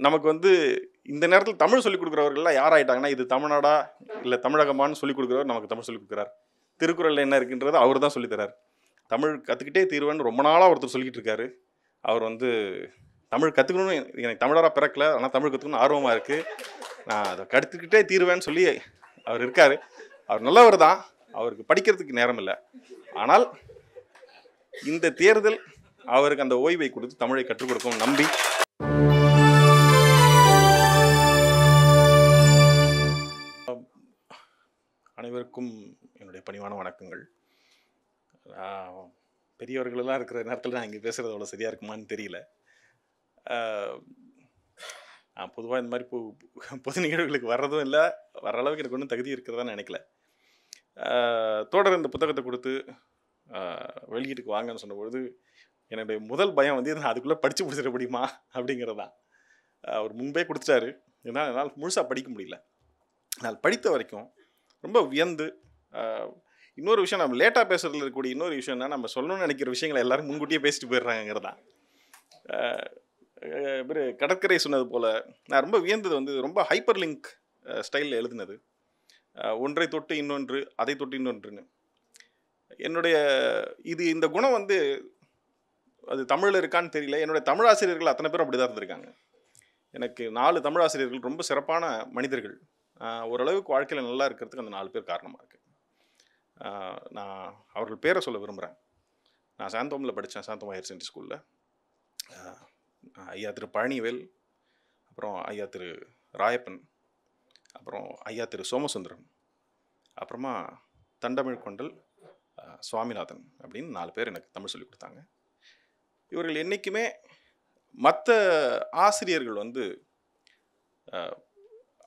நமக்கு வந்து இந்த நேரத்தில் தமிழ் சொல்லிக் கொடுக்குறவர்கள்லாம் யார் ஆயிட்டாங்கன்னா, இது தமிழ்நாடா இல்லை தமிழகமானு சொல்லிக் கொடுக்குறவர் நமக்கு தமிழ் சொல்லிக் கொடுக்குறார். திருக்குறள் என்ன இருக்குன்றது அவர் தான் சொல்லித்தரார். தமிழ் கற்றுக்கிட்டே தீர்வேன்னு ரொம்ப நாளாக ஒருத்தர் சொல்லிக்கிட்டு இருக்காரு. அவர் வந்து தமிழ் கற்றுக்கணும்னு எனக்கு தமிழராக பிறக்கல, ஆனால் தமிழ் கற்றுக்கணும்னு ஆர்வமாக இருக்குது, நான் அதை கற்றுக்கிட்டே தீர்வேன்னு சொல்லி அவர் இருக்கார். அவர் நல்லவர் தான், அவருக்கு படிக்கிறதுக்கு நேரம் இல்லை. ஆனால் இந்த தேர்தல் அவருக்கு அந்த ஓய்வை கொடுத்து தமிழை கற்றுக் கொடுக்கும் நம்பி அனைவருக்கும் என்னுடைய பணிவான வணக்கங்கள். பெரியவர்களெல்லாம் இருக்கிற நேரத்தில் நான் இங்கே பேசுகிறது அவ்வளோ சரியாக இருக்குமான்னு தெரியல. பொதுவாக இந்த மாதிரி பொது நிகழ்வுகளுக்கு வர்றதும் இல்லை, வர அளவுக்கு எனக்கு ஒன்றும் தகுதி இருக்கிறதா நினைக்கல. தோடர் இந்த புத்தகத்தை கொடுத்து வெளியீட்டுக்கு வாங்கன்னு சொன்னபொழுது என்னுடைய முதல் பயம் வந்து நான் அதுக்குள்ளே படித்து முடிச்சிட முடியுமா அப்படிங்கிறது தான். அவர் முன்பே கொடுத்துட்டாரு, என்னால் முழுசாக படிக்க முடியல. நான் படித்த வரைக்கும் ரொம்ப வியந்து, இன்னொரு விஷயம் நம்ம லேட்டாக பேசுறதுல இருக்கக்கூடிய இன்னொரு விஷயம் என்ன, நம்ம சொல்லணும்னு நினைக்கிற விஷயங்களை எல்லாரும் முன்கூட்டியே பேசிட்டு போயிடுறாங்கிறதான். கடற்கரை சொன்னது போல் நான் ரொம்ப வியந்தது வந்து ரொம்ப ஹைப்பர் லிங்க் ஸ்டைலில் எழுதுனது. ஒன்றை தொட்டு இன்னொன்று, அதை தொட்டு இன்னொன்றுன்னு. என்னுடைய இந்த குணம் வந்து அது தமிழில் இருக்கான்னு தெரியல. என்னுடைய தமிழ் ஆசிரியர்கள் அத்தனை பேரும் அப்படி தான் இருந்திருக்காங்க. எனக்கு 4 தமிழ் ஆசிரியர்கள் ரொம்ப சிறப்பான மனிதர்கள். ஓரளவுக்கு வாழ்க்கையில் நல்லா இருக்கிறதுக்கு அந்த 4 பேர் காரணமாக இருக்குது. நான் அவர்கள் பேரை சொல்ல விரும்புகிறேன். நான் சாந்தோமில் படித்தேன், சாந்தோம் ஹையர் செகண்டரி ஸ்கூலில். ஐயா திரு பழனிவேல், அப்புறம் ஐயா திரு ராயப்பன், அப்புறம் ஐயா திரு சோமசுந்தரம், அப்புறமா தண்டமிழ் கொண்டல் சுவாமிநாதன் அப்படின்னு 4 பேர் எனக்கு தமிழ் சொல்லிக் கொடுத்தாங்க. இவர்கள் என்றைக்குமே மற்ற ஆசிரியர்கள் வந்து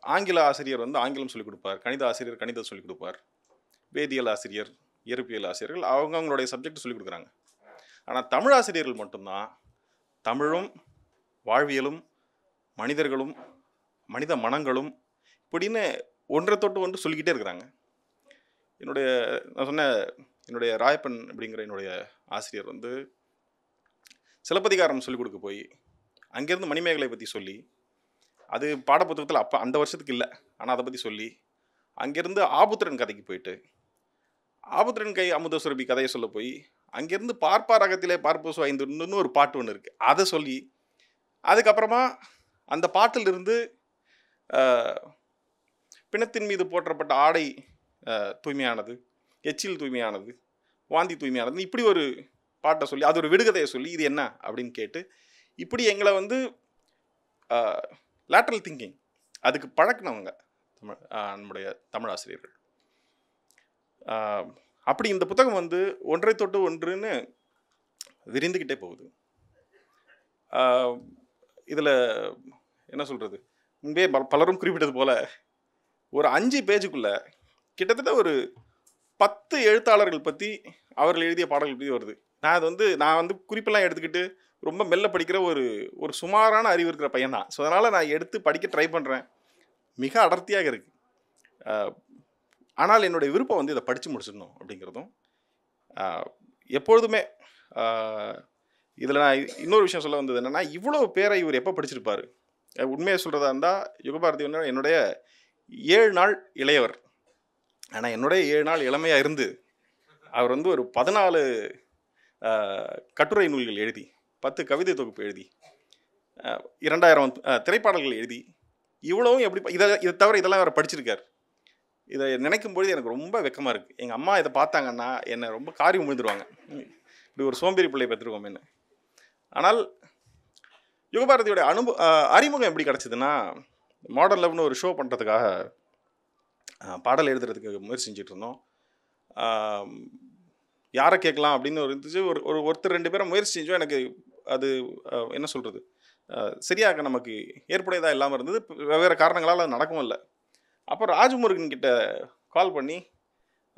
ஆங்கில ஆசிரியர் வந்து ஆங்கிலம் சொல்லிக் கொடுப்பார், கணித ஆசிரியர் கணிதம் சொல்லிக் கொடுப்பார், வேதியியல் ஆசிரியர் இயற்பியல் ஆசிரியர்கள் அவங்களுடைய சப்ஜெக்ட் சொல்லிக் கொடுக்குறாங்க. ஆனால் தமிழ் ஆசிரியர்கள் மட்டும்தான் தமிழும் வாழ்வியலும் மனிதர்களும் மனித மனங்களும் இப்படின்னு ஒன்றை தொட்டு ஒன்று சொல்லிக்கிட்டே இருக்கிறாங்க. நான் சொன்ன என்னுடைய ராயப்பன் அப்படிங்கிற என்னுடைய ஆசிரியர் வந்து சிலப்பதிகாரம் சொல்லிக் கொடுக்க போய் அங்கேருந்து மணிமேகலை பற்றி சொல்லி, அது பாடப்புத்தகத்தில் அப்போ அந்த வருஷத்துக்கு இல்லை, ஆனால் அதை பற்றி சொல்லி, அங்கேருந்து ஆபுத்திரன் கதைக்கு போயிட்டு ஆபுத்திரன் கை அமுத சுரபி கதையை சொல்ல போய் அங்கேருந்து பார்ப்பார் அகத்திலே பார்ப்போசு 5 ஒரு பாட்டு ஒன்று இருக்குது, அதை சொல்லி, அதுக்கப்புறமா அந்த பாட்டிலிருந்து பிணத்தின் மீது போற்றப்பட்ட ஆடை தூய்மையானது, எச்சில் தூய்மையானது, வாந்தி தூய்மையானது, இப்படி ஒரு பாட்டை சொல்லி அது ஒரு விடுகதையை சொல்லி இது என்ன அப்படின்னு கேட்டு இப்படி எங்களை வந்து லேட்ரல் திங்கிங் அதுக்கு பழக்கினவங்க நம்முடைய தமிழ் ஆசிரியர்கள். அப்படி இந்த புத்தகம் வந்து ஒன்றை தொட்டு ஒன்றுன்னு விரிந்துக்கிட்டே போகுது. இதில் என்ன சொல்கிறது, முன்பே பலரும் குறிப்பிட்டது போல் ஒரு 5 பேஜுக்குள்ளே கிட்டத்தட்ட ஒரு 10 எழுத்தாளர்கள் பற்றி அவர்கள் எழுதிய பாடல்கள் பற்றி வருது. நான் வந்து குறிப்பெல்லாம் எடுத்துக்கிட்டு ரொம்ப மெல்ல படிக்கிற ஒரு சுமாரான அறிவு இருக்கிற பையன் தான். ஸோ அதனால் நான் எடுத்து படிக்க ட்ரை பண்ணுறேன். மிக அடர்த்தியாக இருக்குது. ஆனால் என்னுடைய விருப்பம் வந்து இதை படித்து முடிச்சிடணும் அப்படிங்கிறதும். எப்பொழுதுமே இதில் நான் இன்னொரு விஷயம் சொல்ல வந்தது என்னென்னா, இவ்வளோ பேரை இவர் எப்போ படிச்சிருப்பார். உண்மையை சொல்கிறதா இருந்தால் யுகபாரதி வந்து என்னுடைய 7 நாள் இளையவர். ஆனால் என்னுடைய 7 நாள் இளமையாக இருந்து அவர் வந்து ஒரு 14 கட்டுரை நூல்கள் எழுதி, 10 கவிதை தொகுப்பு எழுதி, 2000 திரைப்பாடல்கள் எழுதி, இவ்வளவும் எப்படி இதை தவிர இதெல்லாம் வேறு படிச்சிருக்கார். இதை நினைக்கும் பொழுது எனக்கு ரொம்ப வெக்கமாக இருக்குது. எங்கள் அம்மா இதை பார்த்தாங்கன்னா என்னை ரொம்ப காரி விழுந்துருவாங்க, இப்படி ஒரு சோம்பேறி பிள்ளை பெற்றுருக்கோமேன்னு. ஆனால் யுகபாரதியோட அறிமுகம் எப்படி கிடச்சிதுன்னா, மாடர்ன் லவ்னு ஒரு ஷோ பண்ணுறதுக்காக பாடல் எழுதுறதுக்கு முயற்சி செஞ்சுட்டு இருந்தோம். யாரை கேட்கலாம் அப்படின்னு இருந்துச்சு. ஒருத்தர் 2 பேரை முயற்சி செஞ்சோம். எனக்கு அது என்ன சொல்கிறது, சரியாக நமக்கு ஏற்புடையதாக இல்லாமல் இருந்தது. வெவ்வேறு காரணங்களால் அது நடக்கவும் இல்லை. அப்போ ராஜமுருகன் கிட்ட கால் பண்ணி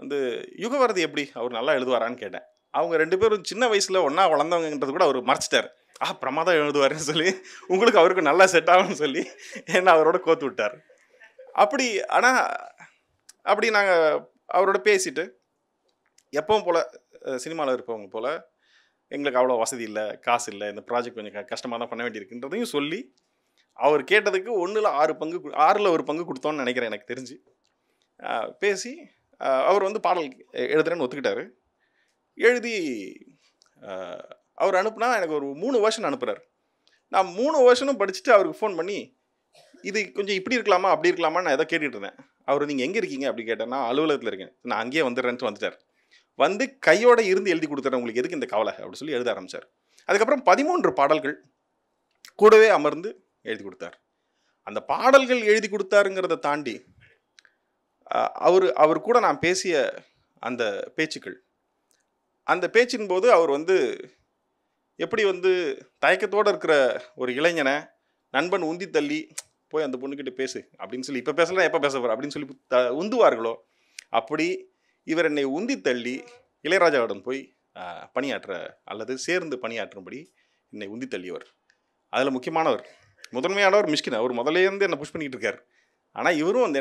வந்து யுகபாரதி எப்படி, அவர் நல்லா எழுதுவாரான்னு கேட்டேன். அவங்க 2 பேரும் சின்ன வயசில் ஒன்றா வளர்ந்தவங்கன்றது கூட அவர் மறைச்சிட்டார். பிரமாதம் எழுதுவாருன்னு சொல்லி, உங்களுக்கு அவருக்கு நல்லா செட் ஆகும்னு சொல்லி என்ன அவரோட கோத்து விட்டார். அப்படி நாங்கள் அவரோட பேசிட்டு எப்பவும் போல் சினிமாவில் இருப்பவங்க போல் எங்களுக்கு அவ்வளோ வசதி இல்லை, காசு இல்லை, இந்த ப்ராஜெக்ட் கொஞ்சம் கஷ்டமாக தான் பண்ண வேண்டியிருக்குன்றதையும் சொல்லி அவர் கேட்டதுக்கு 1ல் 6 பங்கு 6ல் 1 பங்கு கொடுத்தோன்னு நினைக்கிறேன் எனக்கு தெரிஞ்சு. பேசி அவர் வந்து பாடல் எழுதுறேன்னு ஒத்துக்கிட்டாரு. எழுதி அவர் அனுப்புனா எனக்கு ஒரு 3 வெர்ஷன் அனுப்புகிறார். நான் 3 வெர்ஷனும் படிச்சுட்டு அவருக்கு ஃபோன் பண்ணி, இது கொஞ்சம் இப்படி இருக்கலாமா அப்படி இருக்கலாமா நான் ஏதோ கேட்டுட்டு இருந்தேன். அவர் நீங்கள் எங்கே இருக்கீங்க அப்படி கேட்டேன். நான் அலுவலகத்தில் இருக்கேன். நான் அங்கேயே வந்துடுறேன்ட்டு வந்துட்டார். வந்து கையோடு இருந்து எழுதி கொடுத்துறேன், உங்களுக்கு எதுக்கு இந்த கவலை அப்படின்னு சொல்லி எழுத ஆரம்பித்தார். அதுக்கப்புறம் 13 பாடல்கள் கூடவே அமர்ந்து எழுதி கொடுத்தார். அந்த பாடல்கள் எழுதி கொடுத்தாருங்கிறத தாண்டி அவர் கூட நான் பேசிய அந்த பேச்சுக்கள், அந்த பேச்சின் போது அவர் வந்து எப்படி வந்து தயக்கத்தோடு இருக்கிற ஒரு இளைஞனை நண்பன் உந்தி தள்ளி போய் அந்த பொண்ணுக்கிட்ட பேசு அப்படின்னு சொல்லி, இப்போ பேசலாம் எப்போ பேச போகிற அப்படின்னு சொல்லி உந்துவார்களோ, அப்படி இவர் என்னை உந்தி தள்ளி இளையராஜாவிடம் போய் பணியாற்ற அல்லது சேர்ந்து பணியாற்றும்படி என்னை உந்தி தள்ளியவர். அதில் முக்கியமானவர், முதன்மையானவர் மிஷ்கின். அவர் முதலேருந்து என்னை புஷ் பண்ணிக்கிட்டு இருக்கார். ஆனால் இவரும் வந்து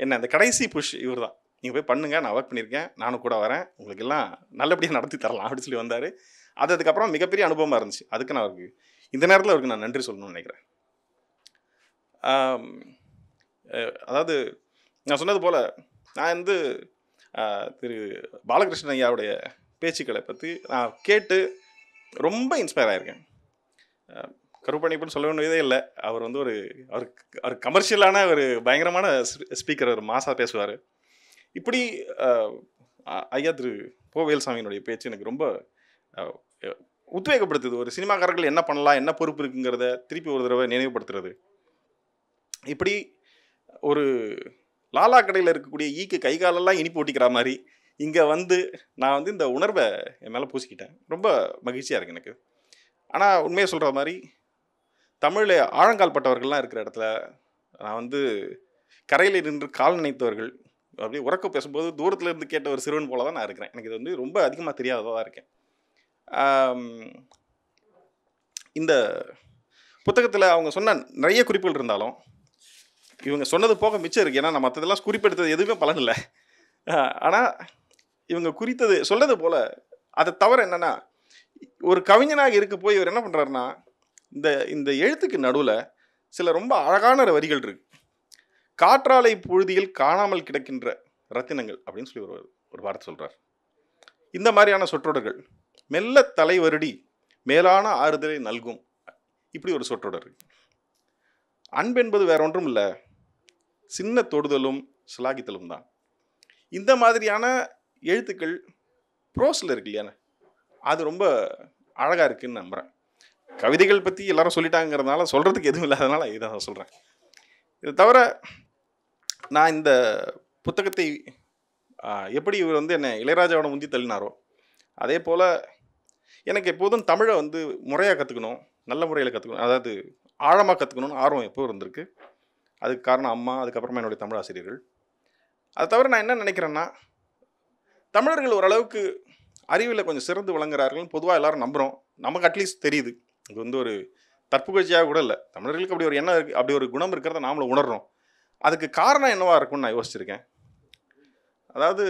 என்ன அந்த கடைசி புஷ் இவர் தான். நீங்கள் போய் பண்ணுங்கள், நான் ஒர்க் பண்ணியிருக்கேன், நானும் கூட வரேன், உங்களுக்கு எல்லாம் நல்லபடியாக நடத்தி தரலாம் அப்படின்னு சொல்லி வந்தார். அதுக்கப்புறம் மிகப்பெரிய அனுபவமாக இருந்துச்சு. அதுக்கு நான் அவருக்கு இந்த நேரத்தில் அவருக்கு நான் நன்றி சொல்லணும்னு நினைக்கிறேன். அதாவது நான் சொன்னது போல் நான் வந்து திரு பாலகிருஷ்ணன் ஐயாவுடைய பேச்சுக்களை பற்றி நான் கேட்டு ரொம்ப இன்ஸ்பயர் ஆகியிருக்கேன். கருப்பணிப்புன்னு சொல்ல வேண்டியதே இல்லை. அவர் வந்து அவர் கமர்ஷியலான ஒரு பயங்கரமான ஸ்பீக்கர், ஒரு மாசாக பேசுவார். இப்படி ஐயா திரு போ. வேலுசாமியினுடைய பேச்சு எனக்கு ரொம்ப உத்வேகப்படுத்துது. ஒரு சினிமாக்காரர்கள் என்ன பண்ணலாம், என்ன பொறுப்பு இருக்குங்கிறத திருப்பி ஒரு தடவை நினைவுபடுத்துறது. இப்படி ஒரு லாலா கடையில் இருக்கக்கூடிய ஈக்கு கை காலெல்லாம் இனிப்பு ஓட்டிக்கிற மாதிரி இங்கே வந்து நான் வந்து இந்த உணர்வை என் மேலே பூசிக்கிட்டேன். ரொம்ப மகிழ்ச்சியாக இருக்குது எனக்கு. ஆனால் உண்மையை சொல்கிற மாதிரி தமிழில் ஆழங்கால் பட்டவர்கள்லாம் இருக்கிற இடத்துல நான் வந்து கரையில் நின்று கால் நினைத்தவர்கள் அப்படியே உறக்க பேசும்போது தூரத்தில் இருந்து கேட்ட ஒரு சிறுவன் போல தான் நான் இருக்கிறேன். எனக்கு இது வந்து ரொம்ப அதிகமாக தெரியாததாக தான் இருக்கேன். இந்த புத்தகத்தில் அவங்க சொன்ன நிறைய குறிப்புகள் இருந்தாலும் இவங்க சொன்னது போக மிச்சம் இருக்குது. ஏன்னா நான் மற்றதெல்லாம் குறிப்பெடுத்தது எதுவுமே பலன் இல்லை. ஆனால் இவங்க குறித்தது சொல்கிறது போல் அதை தவிர என்னென்னா, ஒரு கவிஞனாக இருக்க போய் இவர் என்ன பண்ணுறாருன்னா, இந்த எழுத்துக்கு நடுவில் சில ரொம்ப அழகான வரிகள் இருக்கு. காற்றாலை புழுதியில் காணாமல் கிடக்கின்ற ரத்தினங்கள் அப்படின்னு சொல்லி ஒரு வார்த்தை சொல்கிறார். இந்த மாதிரியான சொற்றொடர்கள், மெல்ல தலைவருடி மேலான ஆறுதலை நல்கும், இப்படி ஒரு சொற்றொடர் இருக்கு. அன்பென்பது வேற ஒன்றும் இல்லை, சின்ன தொடுதலும் சிலாகித்தலும் தான். இந்த மாதிரியான எழுத்துக்கள் ப்ரோஸில் இருக்கு இல்லையா, அது ரொம்ப அழகாக இருக்குதுன்னு நம்புகிறேன். கவிதைகள் பற்றி எல்லாரும் சொல்லிட்டாங்கிறதுனால சொல்கிறதுக்கு எதுவும் இல்லாதனால இதை நான் சொல்கிறேன். இது தவிர நான் இந்த புத்தகத்தை எப்படி இவர் வந்து என்னை இளையராஜாவோட முந்தி தள்ளினாரோ அதே போல் எனக்கு எப்போதும் தமிழை வந்து முறையாக கற்றுக்கணும், நல்ல முறையில் கற்றுக்கணும், அதாவது ஆழமாக கற்றுக்கணும்னு ஆர்வம் எப்போ இருந்திருக்கு. அதுக்கு காரணம் அம்மா, அதுக்கப்புறமா என்னுடைய தமிழ் ஆசிரியர்கள். அதை தவிர நான் என்ன நினைக்கிறேன்னா, தமிழர்கள் ஓரளவுக்கு அறிவில் கொஞ்சம் சிறந்து விளங்குறார்கள் பொதுவாக எல்லாரும் நம்புகிறோம். நமக்கு அட்லீஸ்ட் தெரியுது. இது வந்து ஒரு தற்புகழ்ச்சியாக கூட இல்லை. தமிழர்களுக்கு அப்படி ஒரு எண்ணம் இருக்குது, அப்படி ஒரு குணம் இருக்கிறத நாமளும் உணர்றோம். அதுக்கு காரணம் என்னவா இருக்கும்னு நான் யோசிச்சிருக்கேன். அதாவது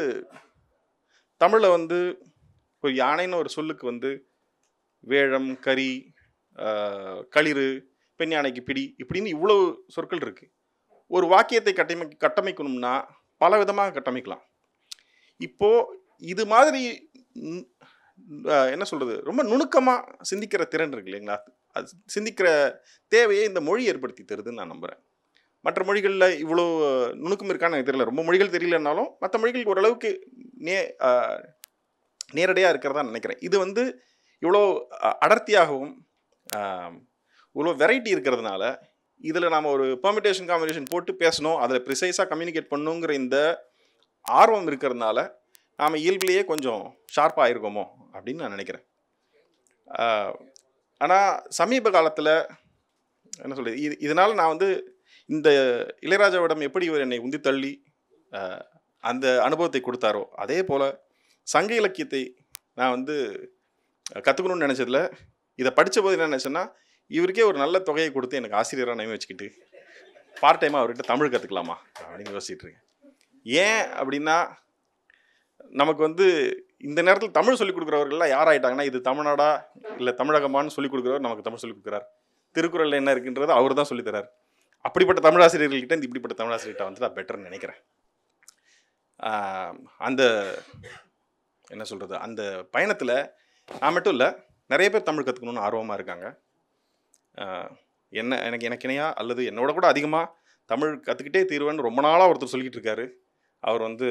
தமிழில் வந்து ஒரு யானைன்னு ஒரு சொல்லுக்கு வந்து வேழம், கரி, களிறு, பெண் யானைக்கு பிடி, இப்படின்னு இவ்வளோ சொற்கள் இருக்குது. ஒரு வாக்கியத்தை கட்டமைக்கணும்னா பல விதமாக கட்டமைக்கலாம். இப்போது இது மாதிரி என்ன சொல்கிறது, ரொம்ப நுணுக்கமாக சிந்திக்கிற திறன் இருக்கு இல்லைங்களா, அது சிந்திக்கிற தேவையை இந்த மொழி ஏற்படுத்தி தருதுன்னு நான் நம்புகிறேன். மற்ற மொழிகளில் இவ்வளோ நுணுக்கம் இருக்கான்னு எனக்கு தெரியல. ரொம்ப மொழிகள் தெரியலனாலும் மற்ற மொழிகள் ஓரளவுக்கு நேரடியாக இருக்கிறதா நினைக்கிறேன். இது வந்து இவ்வளோ அடர்த்தியாகவும் இவ்வளோ வெரைட்டி இருக்கிறதுனால இதில் நாம் ஒரு பெர்மிட்டேஷன் காம்பினேஷன் போட்டு பேசணும், அதில் ப்ரிசைஸாக கம்யூனிகேட் பண்ணணுங்கிற இந்த ஆர்வம் இருக்கிறதுனால நாம் இயல்பிலேயே கொஞ்சம் ஷார்ப்பாக ஆகிருக்கோமோ அப்படின்னு நான் நினைக்கிறேன். ஆனால் சமீப காலத்தில் என்ன சொல்கிறது, இதனால் நான் வந்து இந்த இளையராஜாவிடம் எப்படி இவர் என்னை உந்தி தள்ளி அந்த அனுபவத்தை கொடுத்தாரோ அதே போல் சங்க இலக்கியத்தை நான் வந்து கற்றுக்கணும்னு நினச்சதில் இதை படித்த போது என்ன நினச்சேன்னா, இவருக்கே ஒரு நல்ல தொகையை கொடுத்து எனக்கு ஆசிரியராக நியமி வச்சுக்கிட்டு பார்ட் டைமாக அவர்கிட்ட தமிழ் கற்றுக்கலாமா அப்படின்னு யோசிச்சுட்டு இருக்கேன். ஏன் அப்படின்னா, நமக்கு வந்து இந்த நேரத்தில் தமிழ் சொல்லிக் கொடுக்குறவர்கள்லாம் யார் ஆகிட்டாங்கன்னா, இது தமிழ்நாடா இல்லை தமிழகமானு சொல்லிக் கொடுக்குறவர் நமக்கு தமிழ் சொல்லிக் கொடுக்குறார். திருக்குறளில் என்ன இருக்குன்றது அவர் தான் சொல்லித்தரார். அப்படிப்பட்ட தமிழாசிரியர்கள்கிட்ட இந்த இப்படிப்பட்ட தமிழாசிரியர்கிட்ட வந்து நான் பெட்டர்னு நினைக்கிறேன். அந்த என்ன சொல்கிறது, அந்த பயணத்தில் நான் மட்டும் இல்லை, நிறைய பேர் தமிழ் கற்றுக்கணுன்னு ஆர்வமாக இருக்காங்க. எனக்கு இணையாக அல்லது என்னோட கூட அதிகமாக தமிழ் கற்றுக்கிட்டே தீர்வேன்னு ரொம்ப நாளாக ஒருத்தர் சொல்லிக்கிட்டு இருக்காரு. அவர் வந்து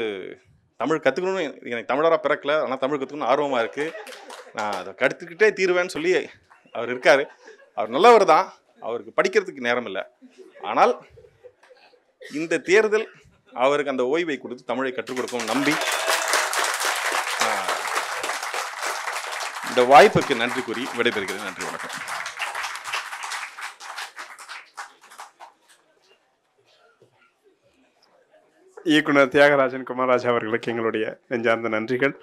தமிழ் கற்றுக்கணும்னு, எனக்கு தமிழராக பிறக்கல, ஆனால் தமிழ் கற்றுக்கணும்னு ஆர்வமாக இருக்குது, நான் அதை கற்றுக்கிட்டே தீர்வேன்னு சொல்லி அவர் இருக்கார். அவர் நல்லவர் தான், அவருக்கு படிக்கிறதுக்கு நேரம் இல்லை. ஆனால் இந்த தேர்தல் அவருக்கு அந்த ஓய்வை கொடுத்து தமிழை கற்றுக் கொடுக்கும் நம்பி இந்த வாய்ப்புக்கு நன்றி கூறி விடைபெறுகிறேன். நன்றி, வணக்கம். இயக்குனர் தியாகராஜன் குமாரராஜ் அவர்களுக்கு எங்களுடைய நெஞ்சார்ந்த நன்றிகள்.